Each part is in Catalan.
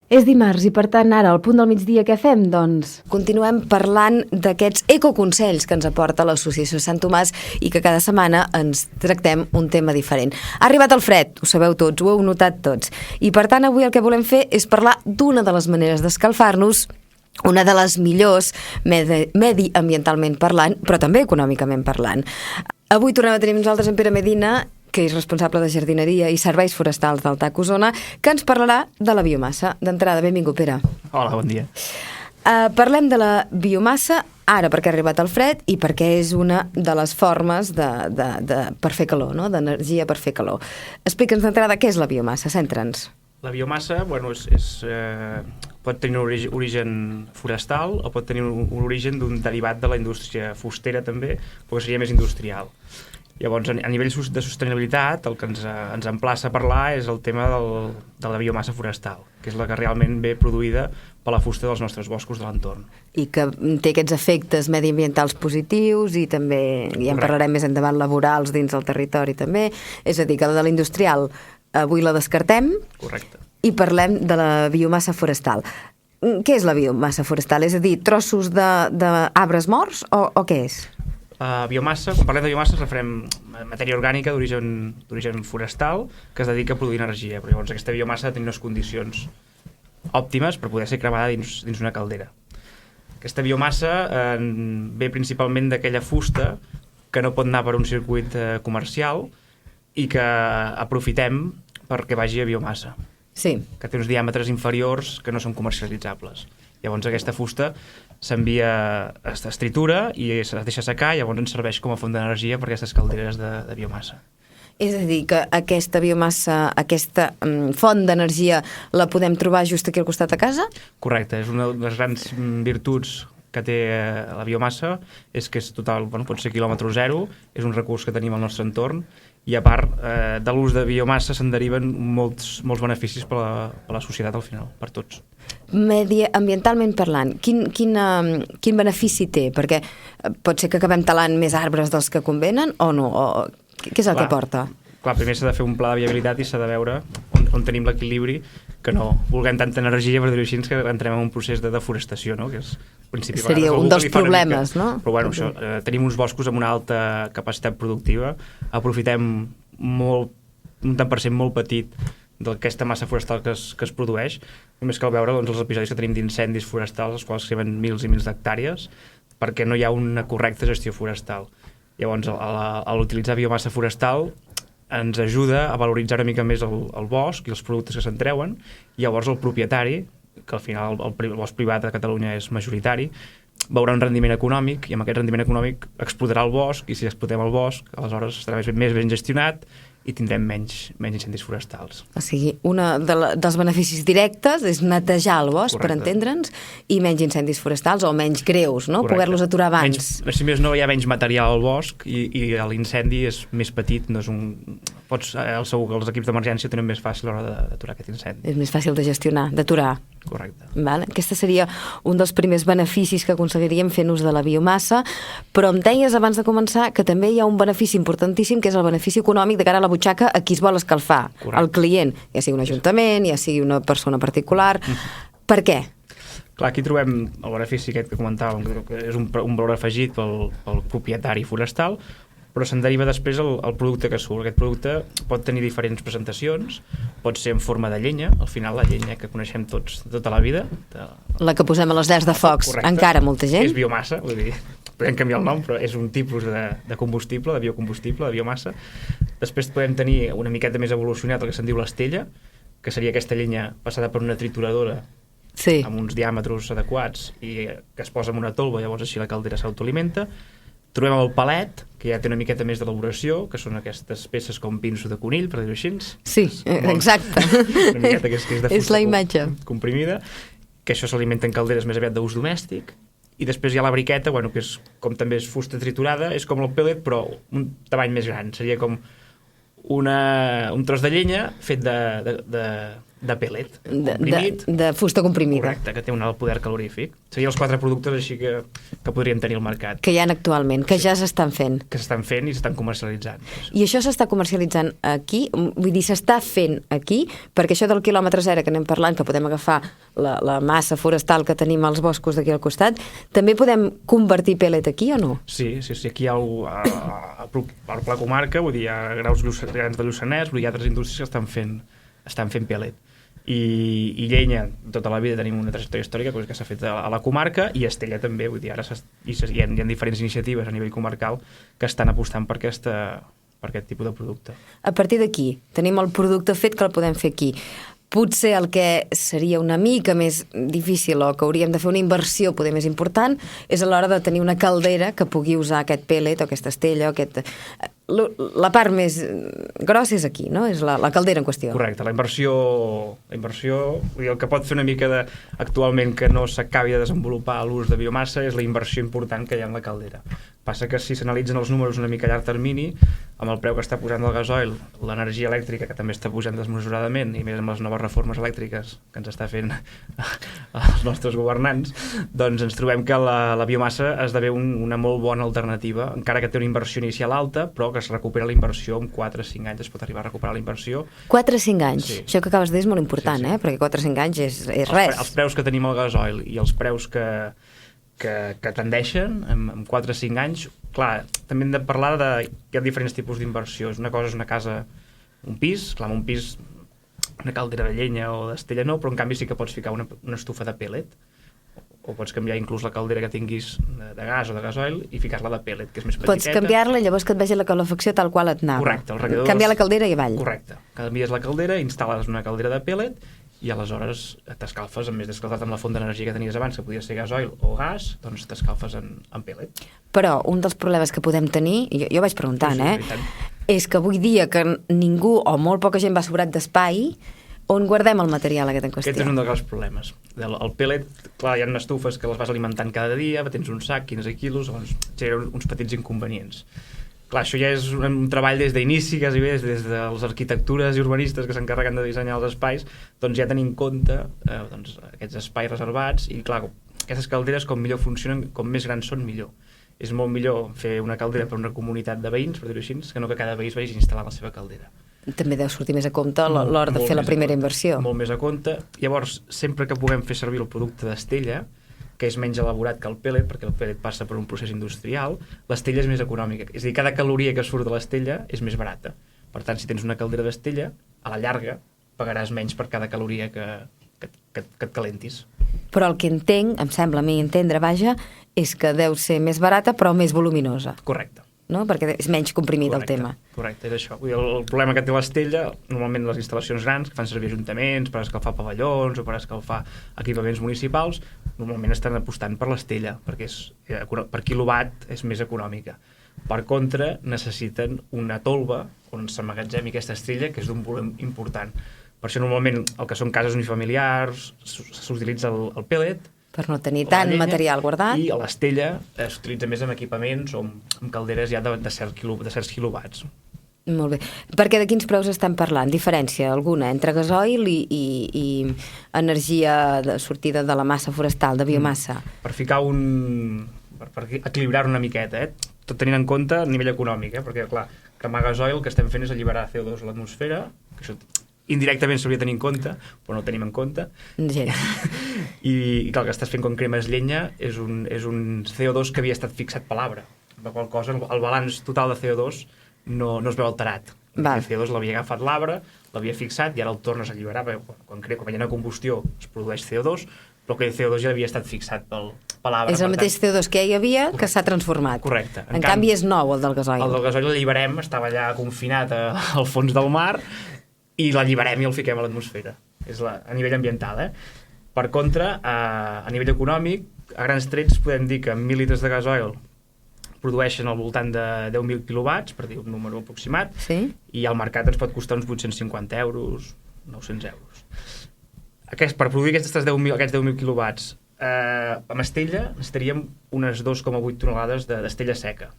És dimarts i, per tant, ara, al punt del migdia, què fem? Doncs continuem parlant d'aquests ecoconsells que ens aporta l'Associació Sant Tomàs i que cada setmana ens tractem un tema diferent. Ha arribat el fred, ho sabeu tots, ho heu notat tots. I, per tant, avui el que volem fer és parlar d'una de les maneres d'escalfar-nos, una de les millors mediambientalment parlant, però també econòmicament parlant. Avui tornem a tenir nosaltres en Pere Medina, que és responsable de jardineria i serveis forestals del TAC Osona, que ens parlarà de la biomassa. D'entrada, benvingut, Pere. Hola, bon dia. Parlem de la biomassa ara perquè ha arribat el fred i perquè és una de les formes per fer calor, no? D'energia per fer calor. Explica'ns d'entrada què és la biomassa, centra'ns. La biomassa, pot tenir un origen forestal o pot tenir un origen d'un derivat de la indústria fustera també, però que seria més industrial. Llavors, a nivell de sostenibilitat, el que ens emplaça a parlar és el tema de la biomassa forestal, que és la que realment ve produïda per la fusta dels nostres boscos de l'entorn. I que té aquests efectes mediambientals positius i també, ja en parlarem més endavant, laborals dins del territori també. És a dir, que la de l'industrial avui la descartem. Correcte. I parlem de la biomassa forestal. Què és la biomassa forestal? És a dir, trossos d'arbres morts o què és? Biomassa, quan parlem de biomassa ens referem a matèria orgànica d'origen forestal que es dedica a produir energia, però llavors aquesta biomassa ha de tenir unes condicions òptimes per poder ser cremada dins una caldera. Aquesta biomassa ve principalment d'aquella fusta que no pot anar per un circuit comercial i que aprofitem perquè vagi a biomassa, sí, que té uns diàmetres inferiors que no són comercialitzables. Llavors aquesta fusta s'envia, es tritura i es deixa secar, llavors ens serveix com a font d'energia per aquestes calderes de biomassa. És a dir, que aquesta biomassa, aquesta font d'energia la podem trobar just aquí al costat de casa? Correcte, és una de les grans virtuts que té la biomassa, és que és total, pot ser quilòmetre zero, és un recurs que tenim al nostre entorn i a part de l'ús de biomassa se'n deriven molts beneficis per a la societat al final, per tots. Mediambientalment parlant, quin benefici té? Perquè pot ser que acabem talant més arbres dels que convenen o no? Què és el que porta? Clar, primer s'ha de fer un pla de viabilitat i s'ha de veure on tenim l'equilibri, que no vulguem tanta energia, per dir-ho així, que entrem en un procés de deforestació, no? Que és principi. Seria un dels problemes, no? Però bueno, això, tenim uns boscos amb una alta capacitat productiva, aprofitem un tant per cent molt petit d'aquesta massa forestal que es produeix. Només cal veure els episodis que tenim d'incendis forestals, els quals cremen mils i mils d'hectàrees, perquè no hi ha una correcta gestió forestal. Llavors, a l'utilitzar biomassa forestal ens ajuda a valoritzar una mica més el bosc i els productes que se'n treuen, i llavors el propietari, que al final el bosc privat a Catalunya és majoritari, veurà un rendiment econòmic i amb aquest rendiment econòmic explotarà el bosc, i si explotem el bosc aleshores estarà més ben gestionat i tindrem menys incendis forestals. O sigui, un dels beneficis directes és netejar el bosc, per entendre'ns, i menys incendis forestals o menys greus, no? Poder-los aturar abans. Si més no, hi ha menys material al bosc i l'incendi és més petit, no és segur que els equips d'emergència tenen més fàcil a l'hora d'aturar aquest incendi. És més fàcil de gestionar, d'aturar. Correcte. Aquesta seria un dels primers beneficis que aconseguiríem fent ús de la biomassa, però em deies abans de començar que també hi ha un benefici importantíssim, que és el benefici econòmic de cara a la butxaca a qui es vol escalfar. Correcte. El client, ja sigui un ajuntament, ja sigui una persona particular. Per què? Clar, aquí trobem el benefici aquest que comentàvem, que és un valor afegit pel propietari forestal, però se'n deriva després el producte que surt. Aquest producte pot tenir diferents presentacions, pot ser en forma de llenya, al final la llenya que coneixem tots tota la vida. La que posem a les llars de focs, encara molta gent. És biomassa, vull dir, podem canviar el nom, però és un tipus de combustible, de biocombustible, de biomassa. Després podem tenir una miqueta més evolucionat el que se'n diu l'estella, que seria aquesta llenya passada per una trituradora amb uns diàmetres adequats i que es posa en una tolva, llavors així la caldera s'autoalimenta. Trobem el palet, que ja té una miqueta més d'elaboració, que són aquestes peces com pinso de conill, per dir-ho així. Sí, exacte. Una miqueta que és de fusta, és la imatge comprimida, que això s'alimenta en calderes més aviat d'ús domèstic. I després hi ha la briqueta, que és, com també és fusta triturada, és com el pellet, però un tamany més gran. Seria com un tros de llenya fet de pellet, comprimit. De fusta comprimida. Correcte, que té un alt poder calorífic. Serien els 4 productes així que podríem tenir al mercat. Que hi ha actualment, que ja s'estan fent. Que s'estan fent i s'estan comercialitzant. I això s'està comercialitzant aquí? Vull dir, s'està fent aquí? Perquè això del quilòmetre zero que anem parlant, que podem agafar la massa forestal que tenim als boscos d'aquí al costat, també podem convertir pellet aquí o no? Sí, aquí hi ha a la comarca, vull dir, hi ha grans de Lluçanès, hi ha altres indústries que estan fent pellet. I llenya, tota la vida tenim una trajectòria històrica que s'ha fet a la comarca, i Estella també, vull dir, ara hi ha diferents iniciatives a nivell comarcal que estan apostant per aquest tipus de producte. A partir d'aquí, tenim el producte fet que el podem fer aquí. Potser el que seria una mica més difícil o que hauríem de fer una inversió poder més important és a l'hora de tenir una caldera que pugui usar aquest pellet o aquesta estella o aquest... La part més grossa és aquí, no? És la caldera en qüestió. Correcte, la inversió, vull dir, el que pot fer una mica actualment que no s'acabi de desenvolupar l'ús de biomassa és la inversió important que hi ha en la caldera. Passa que si s'analitzen els números una mica a llarg termini, amb el preu que està pujant el gasoil, l'energia elèctrica que també està pujant desmesuradament, i més amb les noves reformes elèctriques que ens està fent els nostres governants, doncs ens trobem que la biomassa esdevé una molt bona alternativa, encara que té una inversió inicial alta, però que es recupera la inversió en 4 o 5 anys, es pot arribar a recuperar la inversió. 4 o 5 anys? Sí. Això que acabes de dir és molt important, sí. Perquè 4 o 5 anys és res. Els preus que tenim al gasoil i els preus que tendeixen en 4 o 5 anys, clar, també hem de parlar hi ha diferents tipus d'inversions. Una cosa és una casa, un pis, clar, un pis, una caldera de llenya o d'estella no, però en canvi sí que pots ficar una estufa de pellet, o pots canviar inclús la caldera que tinguis de gas o de gasoil i ficar-la de pellet, que és més petiteta. Pots canviar-la, llavors que et vegi la calefacció tal qual et anava. Correcte, els regidors... Canviar la caldera i avall. Correcte. Canvies la caldera, instal·les una caldera de pellet i aleshores t'escalfes, en més d'escalfar amb la font d'energia que tenies abans, que podia ser gasoil o gas, doncs t'escalfes en pellet. Però un dels problemes que podem tenir, jo vaig preguntant, és que avui dia que ningú o molt poca gent va sobrat d'espai, on guardem el material aquest en qüestió? Aquest és un dels grans problemes. El pellet, clar, hi ha estufes que les vas alimentant cada dia, tens un sac, 15 quilos, doncs generen uns petits inconvenients. Clar, això ja és un treball des d'inici, quasi bé, des de les arquitectures i urbanistes que s'encarreguen de dissenyar els espais, doncs ja tenim en compte aquests espais reservats, i clar, aquestes calderes com millor funcionen, com més grans són, millor. És molt millor fer una caldera per una comunitat de veïns, per dir-ho així, que no que cada veí es vagi instal·lant la seva caldera. També deu sortir més a compte a l'hora de fer la primera inversió. Molt més a compte. Llavors, sempre que puguem fer servir el producte d'estella, que és menys elaborat que el pellet, perquè el pellet passa per un procés industrial, l'estella és més econòmica. És a dir, cada caloria que surt de l'estella és més barata. Per tant, si tens una caldera d'estella, a la llarga pagaràs menys per cada caloria que et calentis. Però el que entenc, em sembla a mi entendre, vaja, és que deu ser més barata però més voluminosa. Correcte. No? Perquè és menys comprimit el tema. Correcte, és això. El problema que té l'estella, normalment les instal·lacions grans que fan servir ajuntaments per escalfar pavellons o per escalfar equipaments municipals, normalment estan apostant per l'estella, perquè per quilowatt és més econòmica. Per contra, necessiten una tolva on s'emmagatzemi aquesta estrella, que és d'un volum important. Per això normalment el que són cases unifamiliars s'utilitza el pellet, per no tenir tant material guardat. I l'estella s'utilitza més en equipaments o en calderes ja de certs quilowatts. Molt bé. Perquè de quins preus estem parlant? Diferència alguna entre gasoil i energia de sortida de la massa forestal, de biomassa? Per ficar per equilibrar una miqueta, tot tenint en compte el nivell econòmic, perquè clar, cremar gasoil el que estem fent és alliberar CO2 a l'atmosfera, que això indirectament s'hauria de tenir en compte, però no ho tenim en compte. I clar, el que estàs fent quan cremes llenya és un CO2 que havia estat fixat per l'arbre, per qual cosa el balanç total de CO2 no es veu alterat. El CO2 l'havia agafat l'arbre, l'havia fixat i ara el tornes a alliberar, perquè quan hi ha una combustió es produeix CO2, però aquell CO2 ja havia estat fixat per l'arbre. És el mateix CO2 que hi havia que s'ha transformat. Correcte. En canvi és nou el del gasoil. El del gasoil l'alliberem, estava allà confinat al fons del mar, i l'alliberem i el fiquem a l'atmosfera. És a nivell ambiental, Per contra, a nivell econòmic, a grans trets podem dir que 1.000 litres de gasoil produeixen al voltant de 10.000 quilowatts, per dir un número aproximat, sí? I al mercat ens pot costar uns 850 euros, 900 euros. Per produir aquests 10.000 quilowatts amb estella necessitaríem unes 2,8 tonelades d'estella seca,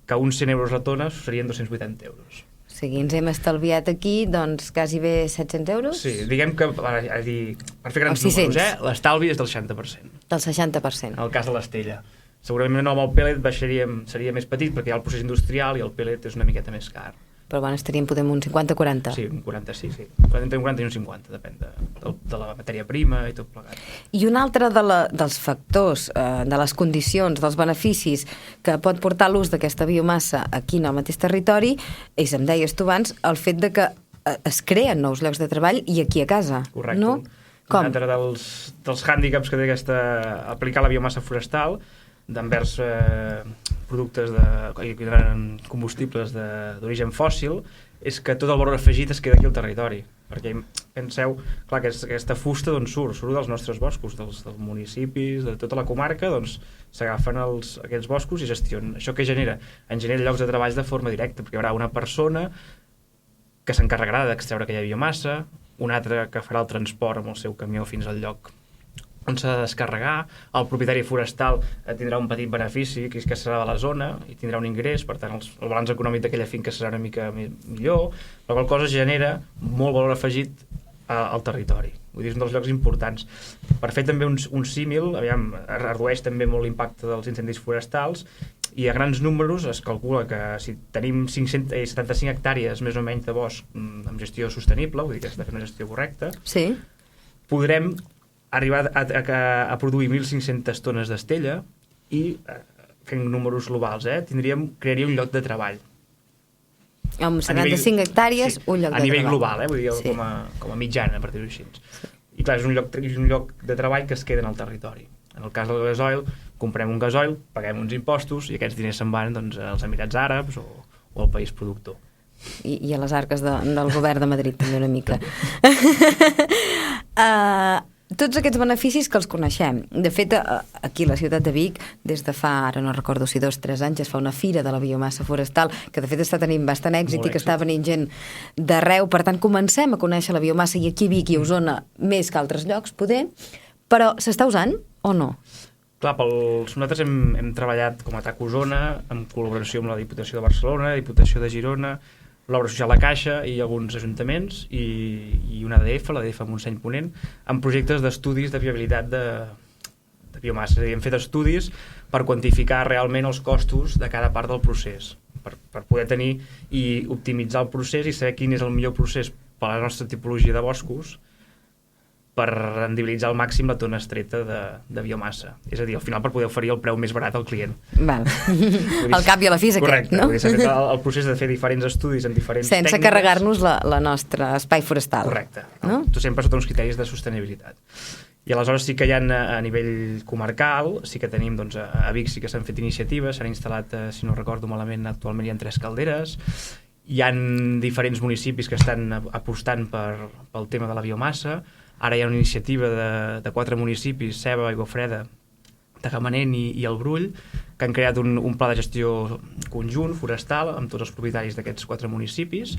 que uns 100 euros la tona serien 280 euros. sigui, ens hem estalviat aquí, doncs, quasi bé 700 euros? Sí, diguem que, per fer grans números, l'estalvi és del 60%. Del 60%. En el cas de l'Estella. Segurament amb el pellet seria més petit perquè hi ha el procés industrial i el pellet és una miqueta més car. Però bueno, estaríem poder un 50-40. Sí, un 40, sí. Entre un 40 i un 50, depèn de la matèria prima i tot plegat. I un altre dels factors, de les condicions, dels beneficis que pot portar l'ús d'aquesta biomassa aquí en el mateix territori, és, em deies tu abans, el fet de que es creen nous llocs de treball i aquí a casa. Correcte. No? Com? Un altre dels hàndicaps que té aplicar la biomassa forestal d'envers productes combustibles d'origen fòssil és que tot el valor afegit es queda aquí al territori, perquè penseu, clar, que aquesta fusta d'on surt dels nostres boscos, dels municipis, de tota la comarca, doncs s'agafen aquests boscos i gestionen. Això què genera? En genera llocs de treball de forma directa, perquè hi haurà una persona que s'encarregarà d'extreure aquella biomassa, una altra que farà el transport amb el seu camió fins al lloc on s'ha de descarregar, el propietari forestal tindrà un petit benefici, que és que serà de la zona i tindrà un ingrés, per tant el balanç econòmic d'aquella finca serà una mica millor, la qual cosa genera molt valor afegit al territori. Vull dir, és un dels llocs importants. Per fer també un símil, redueix també molt l'impacte dels incendis forestals i a grans números es calcula que si tenim 75 hectàrees més o menys de bosc amb gestió sostenible, vull dir que s'ha de fer una gestió correcta, sí, podrem arribar a produir 1.500 tones d'estella i, fent números globals, crearia un lloc de treball. Amb 75 hectàrees, sí, un lloc de treball. A nivell global, vull dir, sí, com a mitjana, per dir-ho així. Sí. I clar, és un lloc de treball que es queda en el territori. En el cas del gasoil, comprem un gasoil, paguem uns impostos i aquests diners se'n van doncs, als Emirats Àrabs o al país productor. I a les arques del govern de Madrid també una mica. Tots aquests beneficis que els coneixem. De fet, aquí a la ciutat de Vic, des de fa, ara no recordo si 2 o 3 anys, es fa una fira de la biomassa forestal, que de fet està tenint bastant èxit i que està venint gent d'arreu. Per tant, comencem a conèixer la biomassa i aquí a Vic i a Osona més que altres llocs, poder, però s'està usant o no? Clar, nosaltres hem treballat com a TAC Osona, en col·laboració amb la Diputació de Barcelona, la Diputació de Girona, l'Obra Social La Caixa i alguns ajuntaments i una ADF, l'ADF Montseny Ponent, amb projectes d'estudis de viabilitat de biomassa. És a dir, hem fet estudis per quantificar realment els costos de cada part del procés, per poder tenir i optimitzar el procés i saber quin és el millor procés per a la nostra tipologia de boscos per rendibilitzar al màxim la tona estreta de biomassa. És a dir, al final per poder oferir el preu més barat al client. Val. Al cap i a la fi és aquest, no? Correcte, s'ha fet el procés de fer diferents estudis en diferents tècniques. Sense carregar-nos la nostra espai forestal. Correcte. No? Tot sempre sota uns criteris de sostenibilitat. I aleshores sí que hi ha a nivell comarcal, sí que tenim, doncs, a Vic sí que s'han fet iniciatives, s'han instal·lat, si no recordo malament, actualment hi ha 3 calderes, hi ha diferents municipis que estan apostant pel tema de la biomassa. Ara hi ha una iniciativa de 4 municipis, Seva, Aiguafreda, Tagamanent i el Brull, que han creat un pla de gestió conjunt forestal amb tots els propietaris d'aquests 4 municipis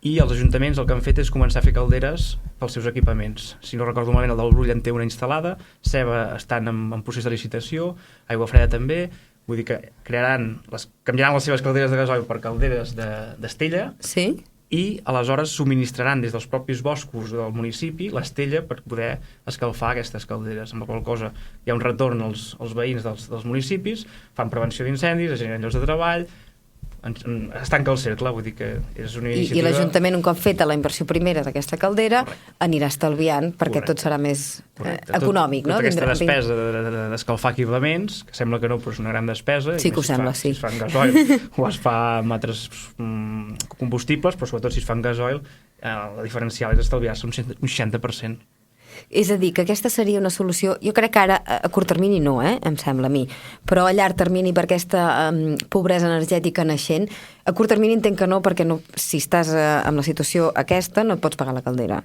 i els ajuntaments el que han fet és començar a fer calderes pels seus equipaments. Si no recordo malament, el del Brull en té una instal·lada, Seva estan en procés de licitació, Aiguafreda també, vull dir que canviaran les seves calderes de gasoil per calderes d'estella. Sí. I aleshores subministraran des dels propis boscos del municipi l'estella per poder escalfar aquestes calderes, amb la qual cosa hi ha un retorn als veïns dels municipis, fan prevenció d'incendis, es generen llocs de treball, es tanca el cercle, vull dir que és una iniciativa... I l'Ajuntament, un cop feta la inversió primera d'aquesta caldera, anirà estalviant perquè tot serà més econòmic, no? Tota aquesta despesa d'escalfar equipaments, que sembla que no, però és una gran despesa. Sí que ho sembla, sí. Si es fa en gasoil o es fa amb altres combustibles, però sobretot si es fa en gasoil, la diferencial és estalviar-se un 60%. És a dir, que aquesta seria una solució, jo crec que ara a curt termini no, em sembla a mi, però a llarg termini per aquesta pobresa energètica naixent, a curt termini entenc que no, perquè no, si estàs en la situació aquesta no et pots pagar la caldera,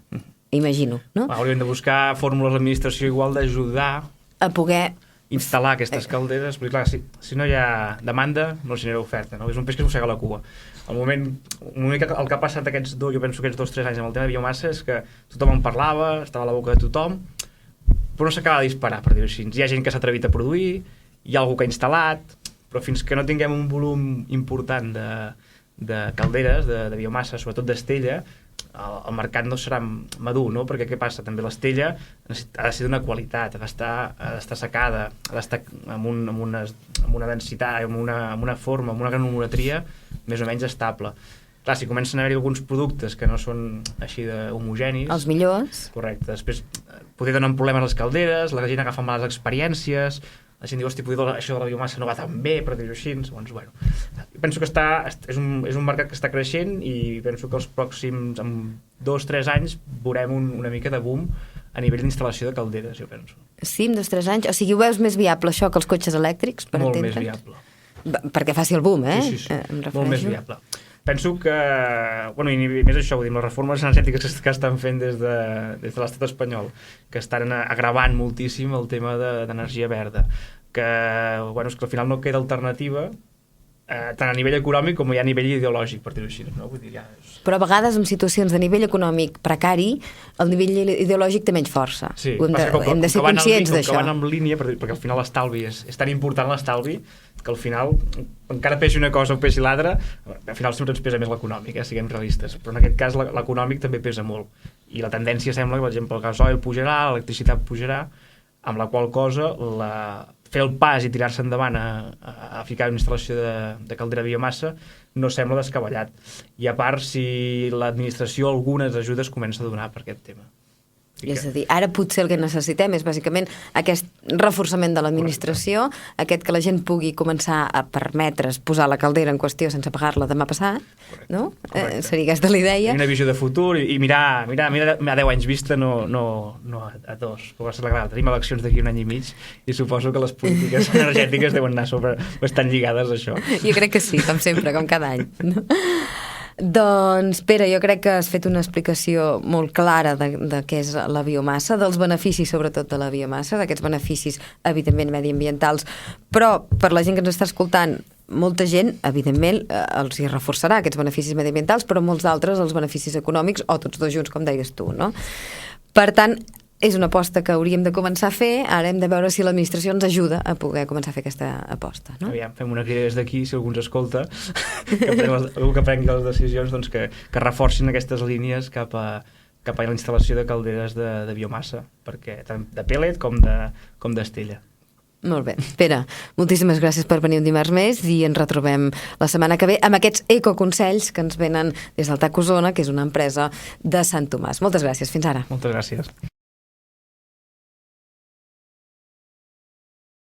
imagino, no? Hauríem de buscar fórmules l'administració igual d'ajudar a poder instal·lar aquestes calderes, perquè clar, si no hi ha demanda, no genera oferta, no? És un peix que es mossega la cua. El que ha passat jo penso aquests 2 o 3 anys amb el tema de biomassa és que tothom en parlava, estava a la boca de tothom, però no s'acaba de disparar, per dir-ho així. Hi ha gent que s'ha atrevit a produir, hi ha algú que ha instal·lat, però fins que no tinguem un volum important de calderes, de biomassa, sobretot d'estella, el mercat no serà madur, no? Perquè què passa? També l'estella ha de ser d'una qualitat, ha d'estar secada, ha d'estar amb una densitat, amb una forma, amb una granulometria més o menys estable. Clar, si comencen a haver-hi alguns productes que no són així homogenis... Els millors. Correcte. Després poder donar problemes a les calderes, la gent agafa males experiències, la gent diu, hosti, això de la biomassa no va tan bé, per dir-ho així. Doncs, bueno, penso que és un mercat que està creixent i penso que els pròxims 2-3 anys veurem una mica de boom a nivell d'instal·lació de calderes, jo penso. Sí, en 2-3 anys? O sigui, ho veus més viable això que els cotxes elèctrics, per Molt entendre'ns? més viable. Perquè faci el boom, Sí. Molt més viable. Penso que, bueno, i més això, vull dir, les reformes energètiques que estan fent des de l'estat espanyol, que estan agravant moltíssim el tema d'energia verda, que, bueno, és que al final no queda alternativa, tant a nivell econòmic com a nivell ideològic, per dir-ho així, no? Vull dir, Però a vegades en situacions de nivell econòmic precari, el nivell ideològic té menys força. Sí, hem de ser conscients d'això. Que van en línia, perquè al final l'estalvi és tan important, l'estalvi, que al final, encara pesi una cosa o pesi l'altra, al final sempre ens pesa més l'econòmic, siguem realistes, però en aquest cas l'econòmic també pesa molt, i la tendència sembla que, per exemple, el gasoil pujarà, l'electricitat pujarà, amb la qual cosa fer el pas i tirar-se endavant a ficar una instal·lació de caldera de biomassa no sembla descabellat. I a part, si l'administració algunes ajudes comença a donar per aquest tema. És a dir, ara potser el que necessitem és bàsicament aquest reforçament de l'administració, aquest que la gent pugui començar a permetre's posar la caldera en qüestió sense pagar-la demà passat, no? Seria aquesta la idea. Una visió de futur i mirar a 10 anys vista, no a 2. Tenim eleccions d'aquí un any i mig i suposo que les polítiques energètiques deuen anar bastant lligades a això. Jo crec que sí, com sempre, com cada any. No? Doncs, Pere, jo crec que has fet una explicació molt clara de què és la biomassa, dels beneficis sobretot de la biomassa, d'aquests beneficis evidentment mediambientals, però per la gent que ens està escoltant, molta gent, evidentment, els hi reforçarà aquests beneficis mediambientals, però molts d'altres els beneficis econòmics, o tots dos junts, com deies tu, no? Per tant, és una aposta que hauríem de començar a fer, ara hem de veure si l'administració ens ajuda a poder començar a fer aquesta aposta, no? Aviam, fem una crida des d'aquí, si algú ens escolta, algú que prengui les decisions, doncs que reforcin aquestes línies cap a la instal·lació de calderes de biomassa, perquè tant de pellet com d'estella. Molt bé. Pere, moltíssimes gràcies per venir un dimarts més i ens retrobem la setmana que ve amb aquests ecoconsells que ens venen des del TAC Osona, que és una empresa de Sant Tomàs. Moltes gràcies. Fins ara. Moltes gràcies.